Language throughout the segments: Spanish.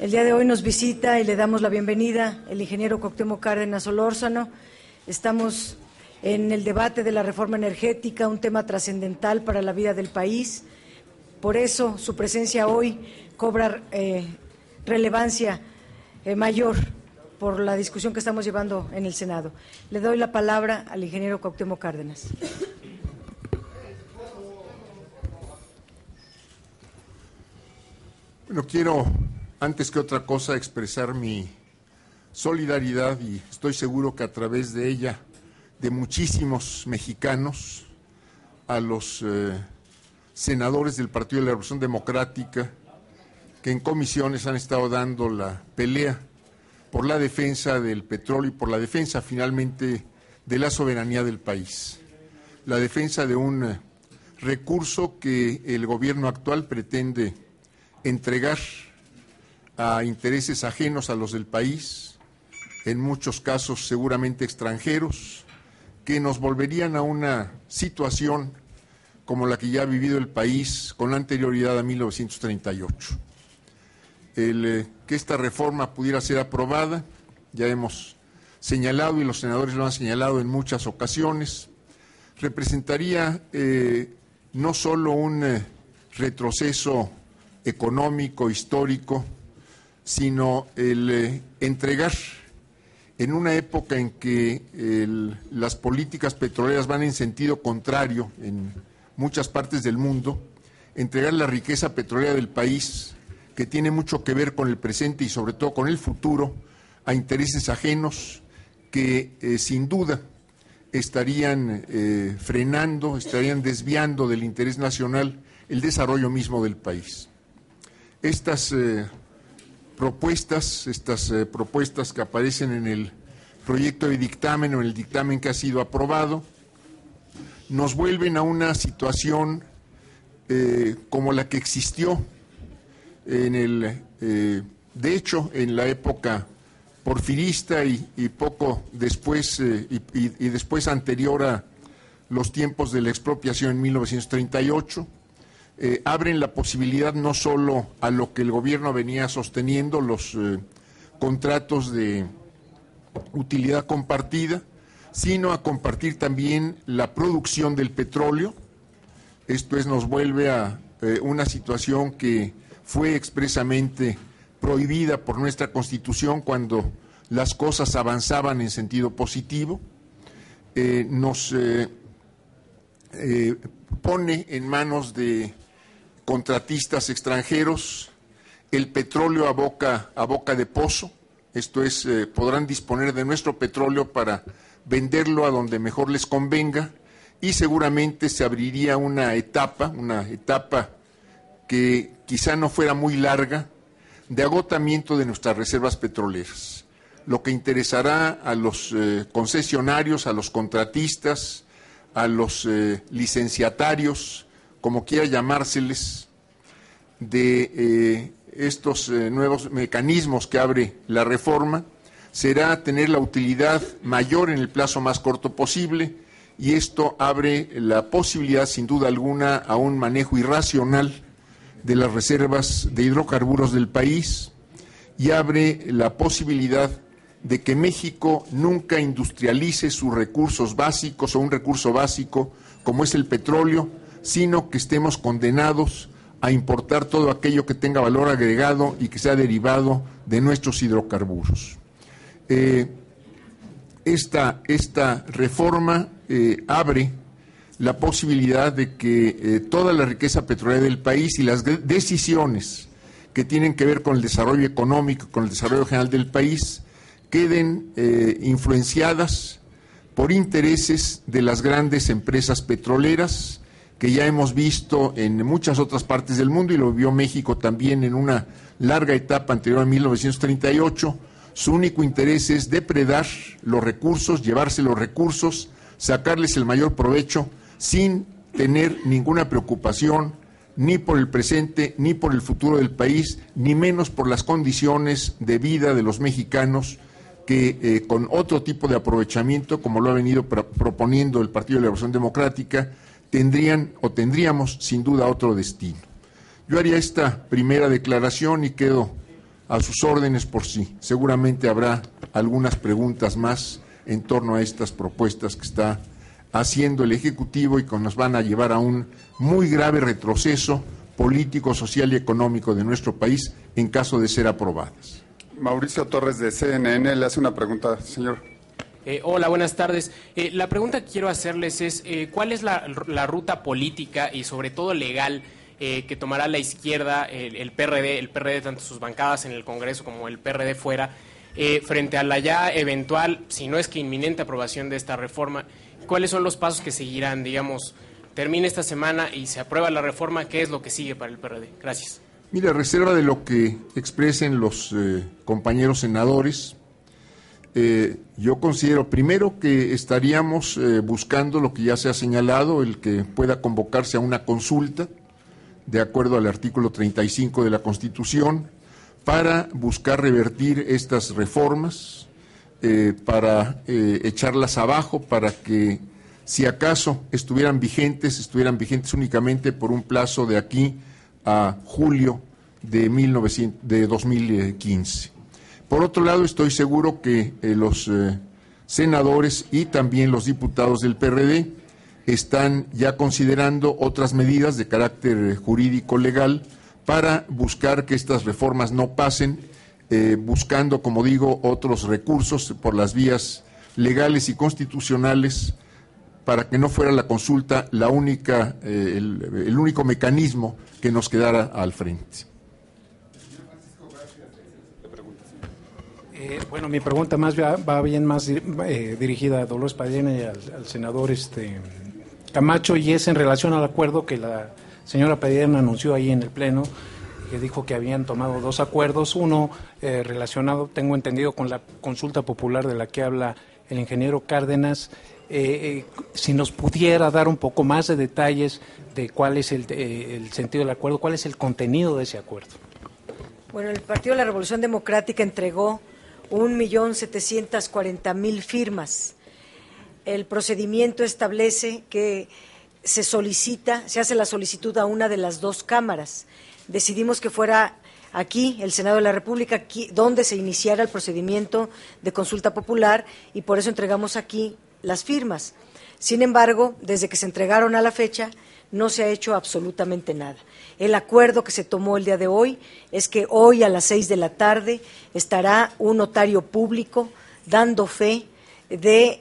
El día de hoy nos visita y le damos la bienvenida el ingeniero Cuauhtémoc Cárdenas Solórzano. Estamos en el debate de la reforma energética, un tema trascendental para la vida del país. Por eso su presencia hoy cobra relevancia mayor por la discusión que estamos llevando en el Senado. Le doy la palabra al ingeniero Cuauhtémoc Cárdenas. Bueno, quiero, antes que otra cosa, expresar mi solidaridad, y estoy seguro que a través de ella, de muchísimos mexicanos, a los senadores del Partido de la Revolución Democrática, que en comisiones han estado dando la pelea por la defensa del petróleo y por la defensa finalmente de la soberanía del país, la defensa de un recurso que el gobierno actual pretende entregar a intereses ajenos a los del país, en muchos casos seguramente extranjeros, que nos volverían a una situación como la que ya ha vivido el país con anterioridad a 1938. Que esta reforma pudiera ser aprobada, ya hemos señalado y los senadores lo han señalado en muchas ocasiones, representaría no solo un retroceso económico, histórico, sino el entregar en una época en que las políticas petroleras van en sentido contrario en muchas partes del mundo, entregar la riqueza petrolera del país, que tiene mucho que ver con el presente y sobre todo con el futuro, a intereses ajenos que sin duda estarían frenando, estarían desviando del interés nacional el desarrollo mismo del país. Estas propuestas que aparecen en el proyecto de dictamen o en el dictamen que ha sido aprobado, nos vuelven a una situación como la que existió de hecho, en la época porfirista y poco después, y después anterior a los tiempos de la expropiación en 1938, abren la posibilidad no solo a lo que el gobierno venía sosteniendo, los contratos de utilidad compartida, sino a compartir también la producción del petróleo. Esto nos vuelve a una situación que fue expresamente prohibida por nuestra Constitución cuando las cosas avanzaban en sentido positivo. Nos pone en manos de contratistas extranjeros el petróleo a boca de pozo. Esto podrán disponer de nuestro petróleo para venderlo a donde mejor les convenga, y seguramente se abriría una etapa que quizá no fuera muy larga, de agotamiento de nuestras reservas petroleras, lo que interesará a los concesionarios, a los contratistas, a los licenciatarios, como quiera llamárseles, de estos nuevos mecanismos que abre la reforma, será tener la utilidad mayor en el plazo más corto posible, y esto abre la posibilidad, sin duda alguna, a un manejo irracional de las reservas de hidrocarburos del país, y abre la posibilidad de que México nunca industrialice sus recursos básicos o un recurso básico como es el petróleo, sino que estemos condenados a importar todo aquello que tenga valor agregado y que sea derivado de nuestros hidrocarburos. Esta reforma abre la posibilidad de que toda la riqueza petrolera del país y las decisiones que tienen que ver con el desarrollo económico, con el desarrollo general del país, queden influenciadas por intereses de las grandes empresas petroleras, que ya hemos visto en muchas otras partes del mundo, y lo vio México también en una larga etapa anterior a 1938. Su único interés es depredar los recursos, llevarse los recursos, sacarles el mayor provecho, sin tener ninguna preocupación ni por el presente, ni por el futuro del país, ni menos por las condiciones de vida de los mexicanos, que con otro tipo de aprovechamiento, como lo ha venido proponiendo el Partido de la Revolución Democrática, tendríamos sin duda otro destino. Yo haría esta primera declaración y quedo a sus órdenes por si seguramente habrá algunas preguntas más en torno a estas propuestas que está haciendo el Ejecutivo y que nos van a llevar a un muy grave retroceso político, social y económico de nuestro país en caso de ser aprobadas. Mauricio Torres de CNN le hace una pregunta, señor. Hola, buenas tardes. La pregunta que quiero hacerles es, ¿cuál es la ruta política y sobre todo legal que tomará la izquierda, el PRD, tanto sus bancadas en el Congreso como el PRD fuera, frente a la ya eventual, si no es que inminente aprobación de esta reforma? ¿Cuáles son los pasos que seguirán? Digamos, termina esta semana y se aprueba la reforma, ¿qué es lo que sigue para el PRD? Gracias. Mira, a reserva de lo que expresen los compañeros senadores, yo considero primero que estaríamos buscando lo que ya se ha señalado, el que pueda convocarse a una consulta, de acuerdo al artículo 35 de la Constitución, para buscar revertir estas reformas, para echarlas abajo, para que si acaso estuvieran vigentes únicamente por un plazo de aquí a julio de 2015. Por otro lado, estoy seguro que los senadores y también los diputados del PRD están ya considerando otras medidas de carácter jurídico legal para buscar que estas reformas no pasen, buscando, como digo, otros recursos por las vías legales y constitucionales para que no fuera la consulta la única, el único mecanismo que nos quedara al frente. Bueno, mi pregunta más va bien más dirigida a Dolores Padierna y al senador Camacho, y es en relación al acuerdo que la señora Padierna anunció ahí en el Pleno, que dijo que habían tomado dos acuerdos, uno relacionado, tengo entendido, con la consulta popular de la que habla el ingeniero Cárdenas. Si nos pudiera dar un poco más de detalles de cuál es el sentido del acuerdo, cuál es el contenido de ese acuerdo. Bueno, el Partido de la Revolución Democrática entregó 1.740.000 firmas. El procedimiento establece que se hace la solicitud a una de las dos cámaras. Decidimos que fuera aquí, el Senado de la República, aquí, donde se iniciara el procedimiento de consulta popular, y por eso entregamos aquí las firmas. Sin embargo, desde que se entregaron a la fecha, no se ha hecho absolutamente nada. El acuerdo que se tomó el día de hoy es que hoy a las 6 de la tarde estará un notario público dando fe de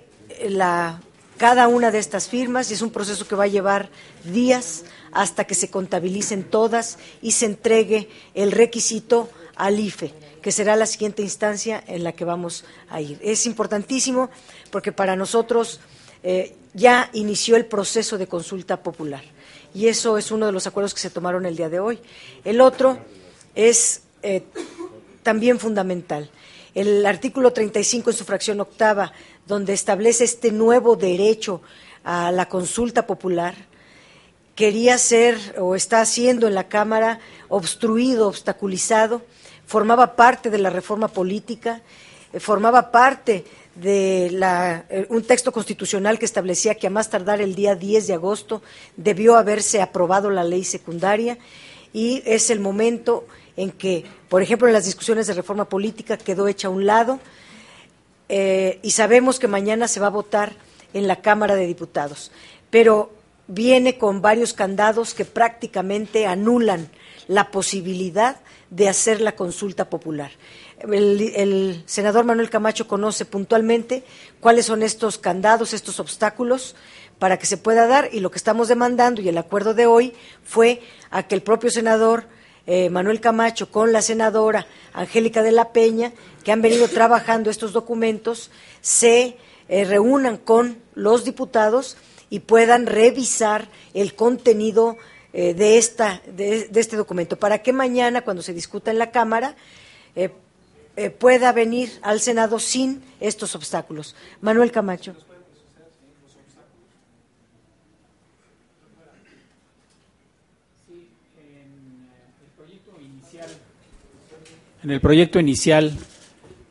cada una de estas firmas, y es un proceso que va a llevar días hasta que se contabilicen todas y se entregue el requisito al IFE, que será la siguiente instancia en la que vamos a ir. Es importantísimo porque para nosotros ya inició el proceso de consulta popular, y eso es uno de los acuerdos que se tomaron el día de hoy. El otro es también fundamental. El artículo 35 en su fracción octava, donde establece este nuevo derecho a la consulta popular, quería ser o está siendo en la Cámara obstruido, obstaculizado, formaba parte de la reforma política, formaba parte de un texto constitucional que establecía que a más tardar el día 10 de agosto debió haberse aprobado la ley secundaria, y es el momento en que, por ejemplo, en las discusiones de reforma política quedó hecha a un lado, y sabemos que mañana se va a votar en la Cámara de Diputados, pero viene con varios candados que prácticamente anulan la posibilidad de hacer la consulta popular. El senador Manuel Camacho conoce puntualmente cuáles son estos candados, estos obstáculos para que se pueda dar, y lo que estamos demandando, y el acuerdo de hoy fue a que el propio senador Manuel Camacho con la senadora Angélica de la Peña, que han venido trabajando estos documentos, se reúnan con los diputados y puedan revisar el contenido de este documento, para que mañana, cuando se discuta en la Cámara, pueda venir al Senado sin estos obstáculos. Manuel Camacho. En el proyecto inicial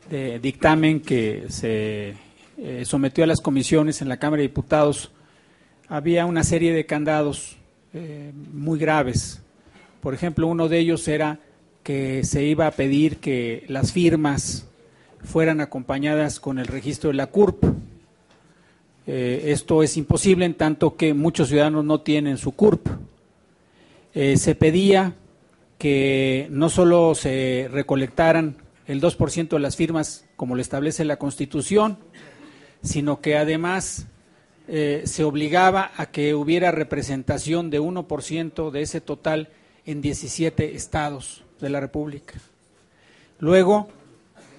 de dictamen que se sometió a las comisiones en la Cámara de Diputados, había una serie de candados muy graves. Por ejemplo, uno de ellos era que se iba a pedir que las firmas fueran acompañadas con el registro de la CURP. Esto es imposible en tanto que muchos ciudadanos no tienen su CURP. Se pedía que no solo se recolectaran el 2% de las firmas como lo establece la Constitución, sino que además se obligaba a que hubiera representación de 1% de ese total en 17 estados de la República. Luego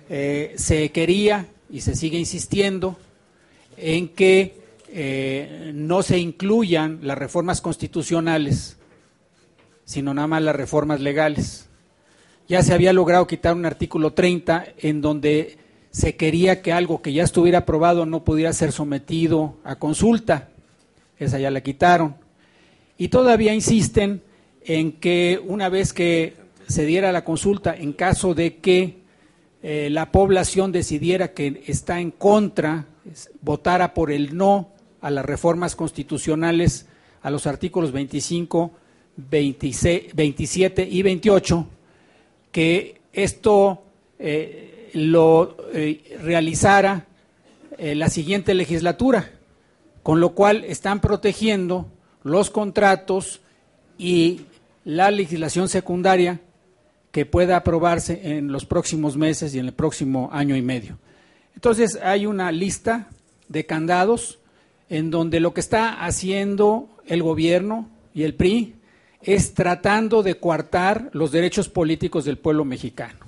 se quería y se sigue insistiendo en que no se incluyan las reformas constitucionales, sino nada más las reformas legales. Ya se había logrado quitar un artículo 30 en donde se quería que algo que ya estuviera aprobado no pudiera ser sometido a consulta. Esa ya la quitaron. Y todavía insisten en que una vez que se diera la consulta, en caso de que la población decidiera que está en contra, votara por el no a las reformas constitucionales, a los artículos 25, 26, 27 y 28, que esto lo realizara la siguiente legislatura, con lo cual están protegiendo los contratos y la legislación secundaria que pueda aprobarse en los próximos meses y en el próximo año y medio. Entonces hay una lista de candados en donde lo que está haciendo el gobierno y el PRI es tratando de coartar los derechos políticos del pueblo mexicano.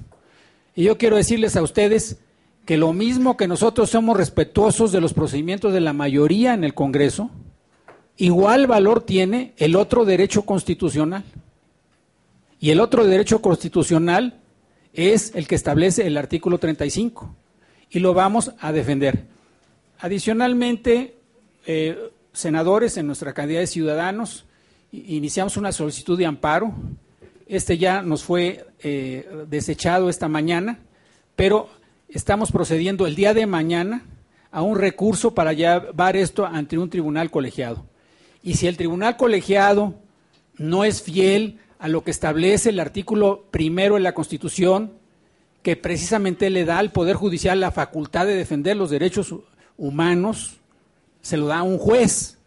Y yo quiero decirles a ustedes que lo mismo que nosotros somos respetuosos de los procedimientos de la mayoría en el Congreso, igual valor tiene el otro derecho constitucional. Y el otro derecho constitucional es el que establece el artículo 35, y lo vamos a defender. Adicionalmente, senadores, en nuestra calidad de ciudadanos, iniciamos una solicitud de amparo. Ya nos fue desechado esta mañana, pero estamos procediendo el día de mañana a un recurso para llevar esto ante un tribunal colegiado. Y si el tribunal colegiado no es fiel a lo que establece el artículo 1 de la Constitución, que precisamente le da al Poder Judicial la facultad de defender los derechos humanos, se lo da a un juez.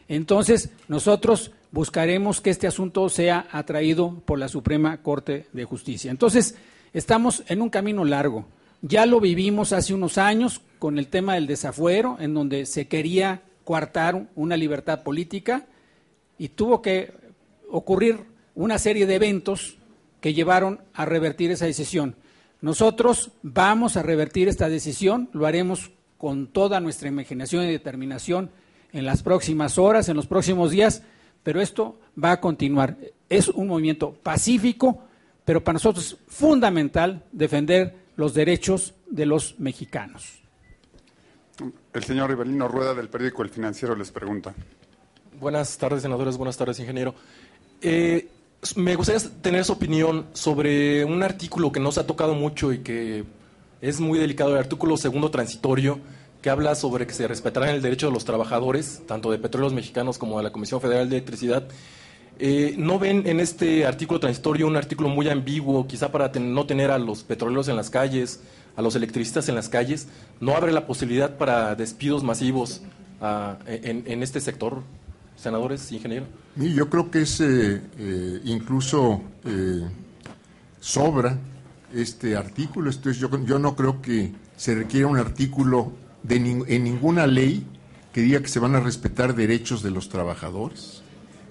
Entonces, nosotros buscaremos que este asunto sea atraído por la Suprema Corte de Justicia. Entonces, estamos en un camino largo. Ya lo vivimos hace unos años con el tema del desafuero, en donde se quería coartar una libertad política y tuvo que ocurrir una serie de eventos que llevaron a revertir esa decisión. Nosotros vamos a revertir esta decisión, lo haremos con toda nuestra imaginación y determinación en las próximas horas, en los próximos días, pero esto va a continuar. Es un movimiento pacífico, pero para nosotros es fundamental defender los derechos de los mexicanos. El señor Rivelino Rueda, del periódico El Financiero, les pregunta. Buenas tardes, senadores. Buenas tardes, ingeniero. Me gustaría tener su opinión sobre un artículo que no se ha tocado mucho y que es muy delicado, el artículo 2 transitorio, que habla sobre que se respetarán el derecho de los trabajadores, tanto de Petróleos Mexicanos como de la Comisión Federal de Electricidad. ¿No ven en este artículo transitorio un artículo muy ambiguo, quizá para no tener a los petroleros en las calles, a los electricistas en las calles? ¿No abre la posibilidad para despidos masivos en este sector, senadores, ingeniero? Yo creo que es incluso sobra este artículo. Yo no creo que se requiera un artículo en ninguna ley que diga que se van a respetar derechos de los trabajadores.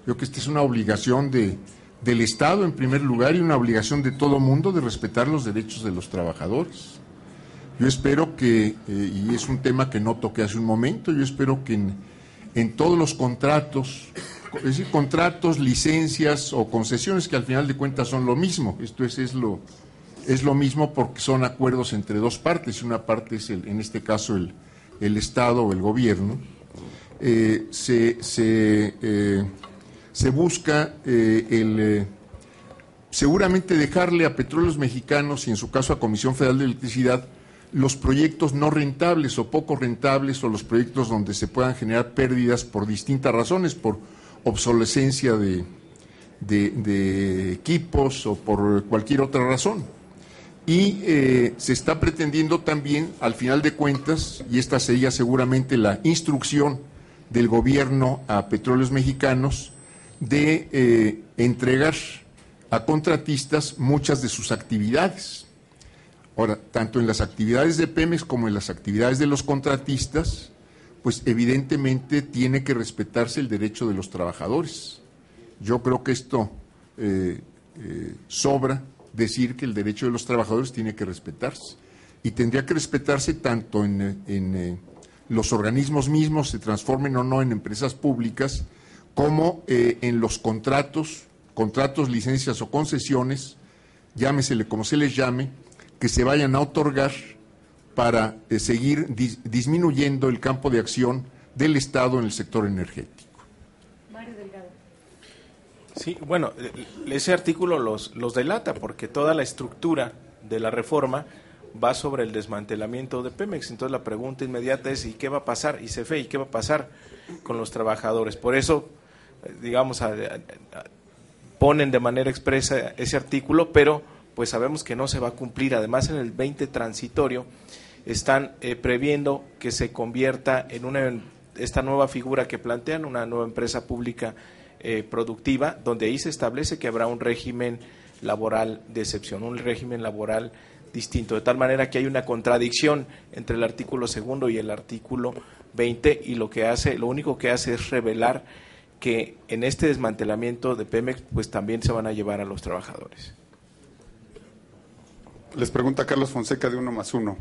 Creo que esta es una obligación del Estado en primer lugar y una obligación de todo mundo de respetar los derechos de los trabajadores. Yo espero que, y es un tema que no toqué hace un momento, yo espero que en todos los contratos, es decir, contratos, licencias o concesiones, que al final de cuentas son lo mismo, esto es lo mismo porque son acuerdos entre dos partes, y una parte es en este caso el Estado o el gobierno, se busca seguramente dejarle a Petróleos Mexicanos y en su caso a Comisión Federal de Electricidad los proyectos no rentables o poco rentables, o los proyectos donde se puedan generar pérdidas por distintas razones, por obsolescencia de equipos o por cualquier otra razón. Y se está pretendiendo también, al final de cuentas, y esta sería seguramente la instrucción del gobierno a Petróleos Mexicanos, de entregar a contratistas muchas de sus actividades. Ahora, tanto en las actividades de Pemex como en las actividades de los contratistas, pues evidentemente tiene que respetarse el derecho de los trabajadores. Yo creo que esto sobra decir que el derecho de los trabajadores tiene que respetarse. Y tendría que respetarse tanto en los organismos mismos, se transformen o no en empresas públicas, como en los contratos, licencias o concesiones, llámesele como se les llame, que se vayan a otorgar para seguir disminuyendo el campo de acción del Estado en el sector energético. Mario Delgado. Sí, bueno, ese artículo los delata porque toda la estructura de la reforma va sobre el desmantelamiento de Pemex. Entonces la pregunta inmediata es ¿y qué va a pasar? ¿Y qué va a pasar con los trabajadores? Por eso, digamos, ponen de manera expresa ese artículo, pero pues sabemos que no se va a cumplir. Además, en el 20 transitorio están previendo que se convierta en esta nueva figura que plantean, una nueva empresa pública productiva, donde ahí se establece que habrá un régimen laboral de excepción, un régimen laboral distinto, de tal manera que hay una contradicción entre el artículo 2 y el artículo 20, y lo único que hace es revelar que en este desmantelamiento de Pemex pues también se van a llevar a los trabajadores. Les pregunta Carlos Fonseca de 1+1.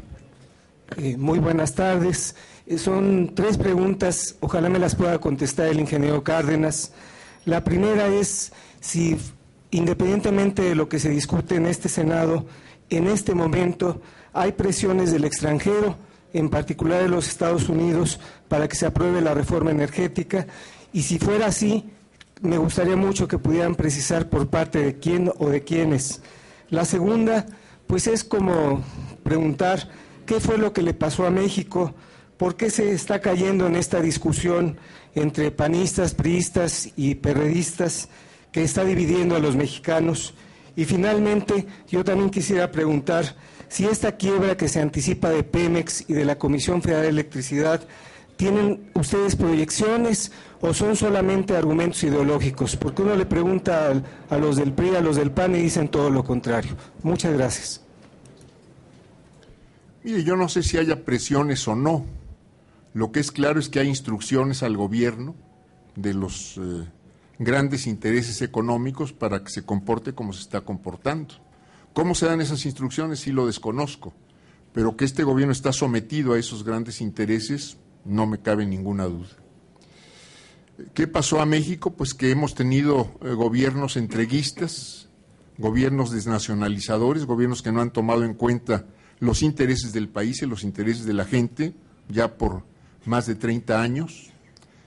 Muy buenas tardes. Son 3 preguntas, ojalá me las pueda contestar el ingeniero Cárdenas. La primera es si, independientemente de lo que se discute en este Senado, en este momento hay presiones del extranjero, en particular de los Estados Unidos, para que se apruebe la reforma energética, y si fuera así, me gustaría mucho que pudieran precisar por parte de quién o de quiénes. La segunda, pues es como preguntar qué fue lo que le pasó a México, por qué se está cayendo en esta discusión entre panistas, priistas y perredistas que está dividiendo a los mexicanos. Y finalmente, yo también quisiera preguntar si esta quiebra que se anticipa de Pemex y de la Comisión Federal de Electricidad, ¿tienen ustedes proyecciones o son solamente argumentos ideológicos? Porque uno le pregunta a los del PRI, a los del PAN y dicen todo lo contrario. Muchas gracias. Mire, yo no sé si haya presiones o no. Lo que es claro es que hay instrucciones al gobierno de los grandes intereses económicos para que se comporte como se está comportando. ¿Cómo se dan esas instrucciones? Sí lo desconozco, pero que este gobierno está sometido a esos grandes intereses, no me cabe ninguna duda. ¿Qué pasó a México? Pues que hemos tenido gobiernos entreguistas, gobiernos desnacionalizadores, gobiernos que no han tomado en cuenta los intereses del país y los intereses de la gente, ya por más de 30 años,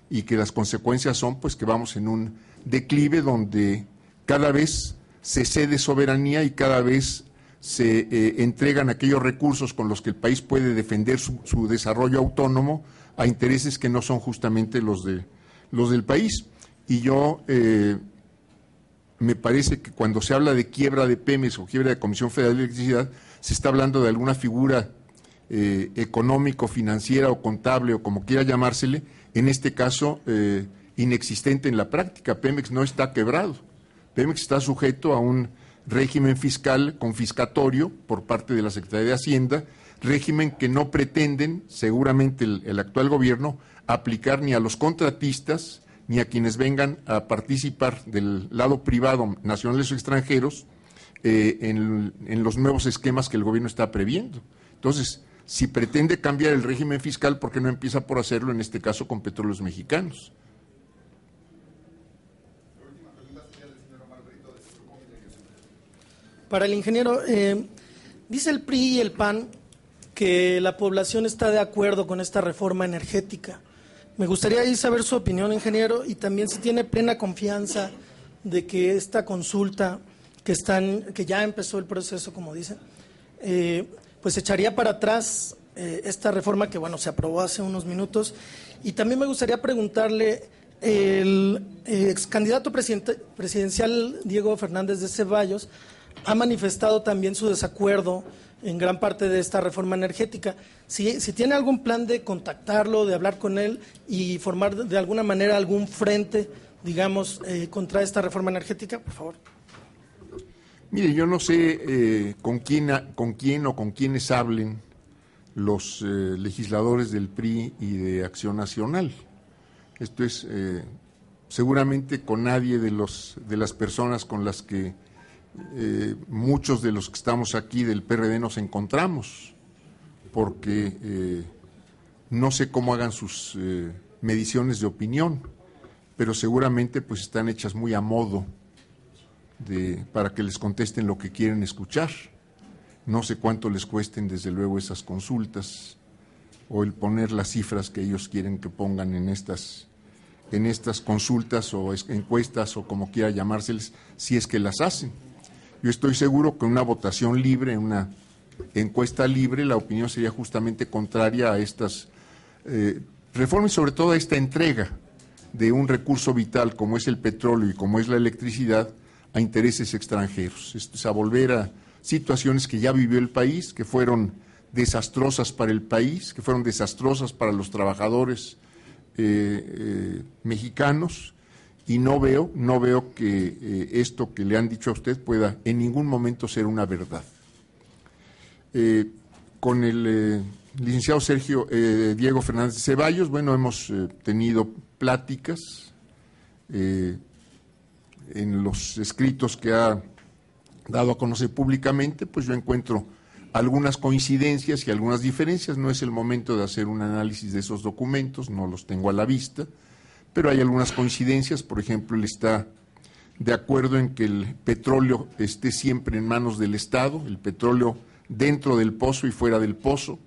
y que las consecuencias son pues que vamos en un declive donde cada vez se cede soberanía y cada vez se entregan aquellos recursos con los que el país puede defender su desarrollo autónomo a intereses que no son justamente los del país. Y yo me parece que cuando se habla de quiebra de Pemex o quiebra de Comisión Federal de Electricidad, se está hablando de alguna figura económico, financiera o contable o como quiera llamársele, en este caso inexistente en la práctica. Pemex no está quebrado. Pemex está sujeto a un régimen fiscal confiscatorio por parte de la Secretaría de Hacienda, régimen que no pretenden, seguramente el actual gobierno, aplicar ni a los contratistas ni a quienes vengan a participar del lado privado, nacionales o extranjeros, en los nuevos esquemas que el gobierno está previendo. Entonces, si pretende cambiar el régimen fiscal, ¿por qué no empieza por hacerlo, en este caso, con Petróleos Mexicanos? Para el ingeniero, dice el PRI y el PAN que la población está de acuerdo con esta reforma energética. Me gustaría ahí saber su opinión, ingeniero, y también si tiene plena confianza de que esta consulta que ya empezó el proceso, como dicen, pues echaría para atrás esta reforma que, bueno, se aprobó hace unos minutos. Y también me gustaría preguntarle, ex candidato presidencial Diego Fernández de Ceballos ha manifestado también su desacuerdo en gran parte de esta reforma energética. Si tiene algún plan de contactarlo, de hablar con él y formar de alguna manera algún frente, digamos, contra esta reforma energética, por favor. Mire, yo no sé con quién o con quiénes hablen los legisladores del PRI y de Acción Nacional. Esto es seguramente con nadie de las personas con las que muchos de los que estamos aquí del PRD nos encontramos, porque no sé cómo hagan sus mediciones de opinión, pero seguramente pues están hechas muy a modo para que les contesten lo que quieren escuchar. No sé cuánto les cuesten desde luego esas consultas o el poner las cifras que ellos quieren que pongan en estas consultas o encuestas o como quiera llamárseles, si es que las hacen. Yo estoy seguro que una votación libre, una encuesta libre, la opinión sería justamente contraria a estas reformas y sobre todo a esta entrega de un recurso vital como es el petróleo y como es la electricidad a intereses extranjeros. Esto es a volver a situaciones que ya vivió el país, que fueron desastrosas para el país, que fueron desastrosas para los trabajadores mexicanos, y no veo que esto que le han dicho a usted pueda en ningún momento ser una verdad. Con el licenciado Diego Fernández de Ceballos, bueno, hemos tenido pláticas en los escritos que ha dado a conocer públicamente, pues yo encuentro algunas coincidencias y algunas diferencias. No es el momento de hacer un análisis de esos documentos, no los tengo a la vista, pero hay algunas coincidencias. Por ejemplo, él está de acuerdo en que el petróleo esté siempre en manos del Estado, el petróleo dentro del pozo y fuera del pozo,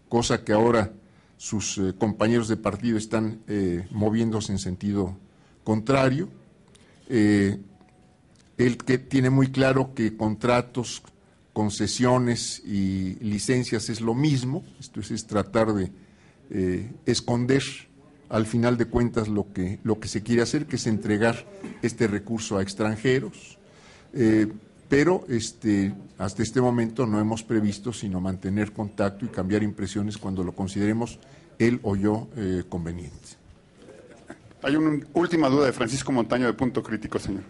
cosa que ahora sus compañeros de partido están moviéndose en sentido contrario. Él que tiene muy claro que contratos, concesiones y licencias es lo mismo. Esto es tratar de esconder al final de cuentas lo que se quiere hacer, que es entregar este recurso a extranjeros, pero hasta este momento no hemos previsto sino mantener contacto y cambiar impresiones cuando lo consideremos él o yo conveniente. Hay una última duda de Francisco Montaño de Punto Crítico, señor.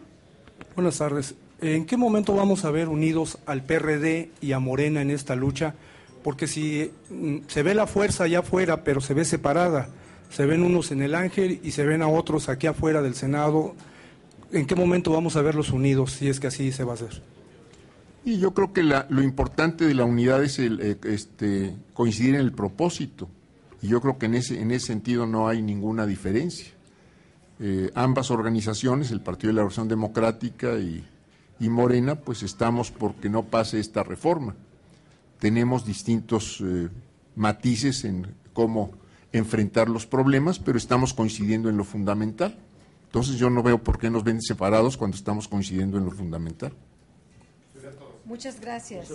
Buenas tardes. ¿En qué momento vamos a ver unidos al PRD y a Morena en esta lucha? Porque si se ve la fuerza allá afuera, pero se ve separada, se ven unos en el Ángel y se ven a otros aquí afuera del Senado, ¿en qué momento vamos a verlos unidos, si es que así se va a hacer? Y yo creo que lo importante de la unidad es coincidir en el propósito, y yo creo que en ese sentido no hay ninguna diferencia. Ambas organizaciones, el Partido de la Revolución Democrática y Morena, pues estamos porque no pase esta reforma. Tenemos distintos matices en cómo enfrentar los problemas, pero estamos coincidiendo en lo fundamental. Entonces yo no veo por qué nos ven separados cuando estamos coincidiendo en lo fundamental. Muchas gracias.